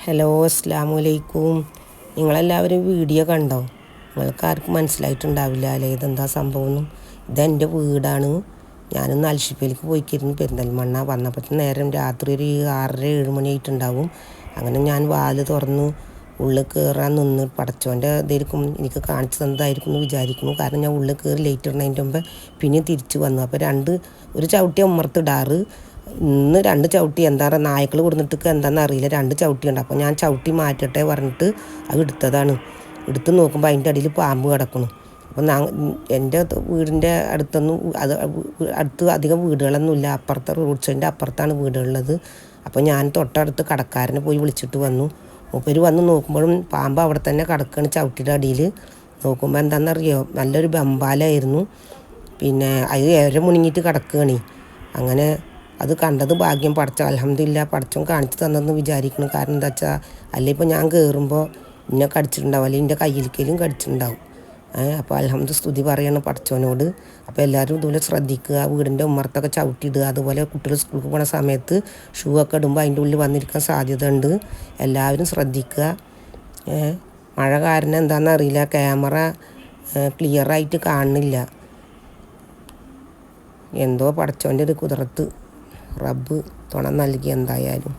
Hello, അസ്സലാമു അലൈക്കും. നിങ്ങളെല്ലാവരും വീഡിയോ കണ്ടോ? നിങ്ങൾക്ക് ആർക്കും മനസ്സിലായിട്ടുണ്ടാവില്ല അല്ലേ ഇതെന്താ സംഭവമൊന്നും. ഇതെൻ്റെ വീടാണ്. ഞാനൊന്ന് അൽഷിഫയിലേക്ക് പോയിക്കിരുന്നു പെരിന്തൽമണ്ണ. വന്നപ്പോൾ നേരം രാത്രി ഒരു 6:30-7 മണിയായിട്ടുണ്ടാവും. അങ്ങനെ ഞാൻ വാല് തുറന്ന് ഉള്ളിൽ കയറാൻ നിന്ന് പടച്ചോൻ്റെ ഇതായിരിക്കും എനിക്ക് കാണിച്ചു തന്നതായിരിക്കും എന്ന് വിചാരിക്കുന്നു. കാരണം ഞാൻ ഉള്ളിൽ കയറി ലേറ്റ് ഇടുന്നതിൻ്റെ മുമ്പ് പിന്നെ തിരിച്ച് വന്നു. അപ്പോൾ ഒരു ചവിട്ടി ഉമ്മർത്തിടാറ്. ഇന്ന് 2 ചവിട്ടി എന്താ പറയുക, നായ്ക്കൾ കൊടുത്തിട്ട് എന്താണെന്ന് അറിയില്ല, 2 ചവിട്ടിയുണ്ട്. അപ്പോൾ ഞാൻ ചവിട്ടി മാറ്റട്ടെ പറഞ്ഞിട്ട് അത് എടുത്തതാണ്. എടുത്ത് നോക്കുമ്പോൾ അതിൻ്റെ അടിയിൽ പാമ്പ് കിടക്കുന്നു. അപ്പോൾ എൻ്റെ വീടിൻ്റെ അടുത്തൊന്നും അടുത്ത് അധികം വീടുകളൊന്നുമില്ല. അപ്പുറത്തെ റോഡ് സൈഡിൻ്റെ അപ്പുറത്താണ് വീടുകളുള്ളത്. അപ്പോൾ ഞാൻ തൊട്ടടുത്ത് കടക്കാരനെ പോയി വിളിച്ചിട്ട് വന്നു. മൂപ്പര് വന്ന് നോക്കുമ്പോഴും പാമ്പ് അവിടെ തന്നെ കിടക്കുകയാണ് ചവിട്ടിയുടെ അടിയിൽ. നോക്കുമ്പോൾ എന്താണെന്നറിയോ, നല്ലൊരു ബമ്പാലായിരുന്നു. പിന്നെ അത് ഏറെ മുണിങ്ങിയിട്ട് കിടക്കുകയാണ്. അങ്ങനെ അത് കണ്ടത് ഭാഗ്യം. പടച്ചോൻ അൽഹംദുലില്ലാ പടച്ചോൻ കാണിച്ചു തന്നെന്ന് വിചാരിക്കണം. കാരണം എന്താ വെച്ചാൽ അല്ലെങ്കിൽ ഇപ്പോൾ ഞാൻ കയറുമ്പോൾ എന്നെ കടിച്ചിട്ടുണ്ടാവും, അല്ലെങ്കിൽ എൻ്റെ കയ്യിലേക്കും കടിച്ചിട്ടുണ്ടാവും. അപ്പോൾ അൽഹംദുലില്ലാ സ്തുതി പറയണം പടച്ചോനോട്. അപ്പോൾ എല്ലാവരും ഇതുപോലെ ശ്രദ്ധിക്കുക, വീടിൻ്റെ ഉമ്മർത്തൊക്കെ ചവിട്ടിയിടുക. അതുപോലെ കുട്ടികൾ സ്കൂളിൽ പോകുന്ന സമയത്ത് ഷൂ ഒക്കെ ഇടുമ്പോൾ അതിൻ്റെ ഉള്ളിൽ വന്നിരിക്കാൻ സാധ്യത ഉണ്ട്. എല്ലാവരും ശ്രദ്ധിക്കുക. മഴ കാരണം എന്താണെന്ന് അറിയില്ല, ക്യാമറ ക്ലിയറായിട്ട് കാണുന്നില്ല. എന്തോ പടച്ചോൻ്റെ ഒരു കുതിരത്ത് റബ്ബ് തുണ നൽകി എന്തായാലും.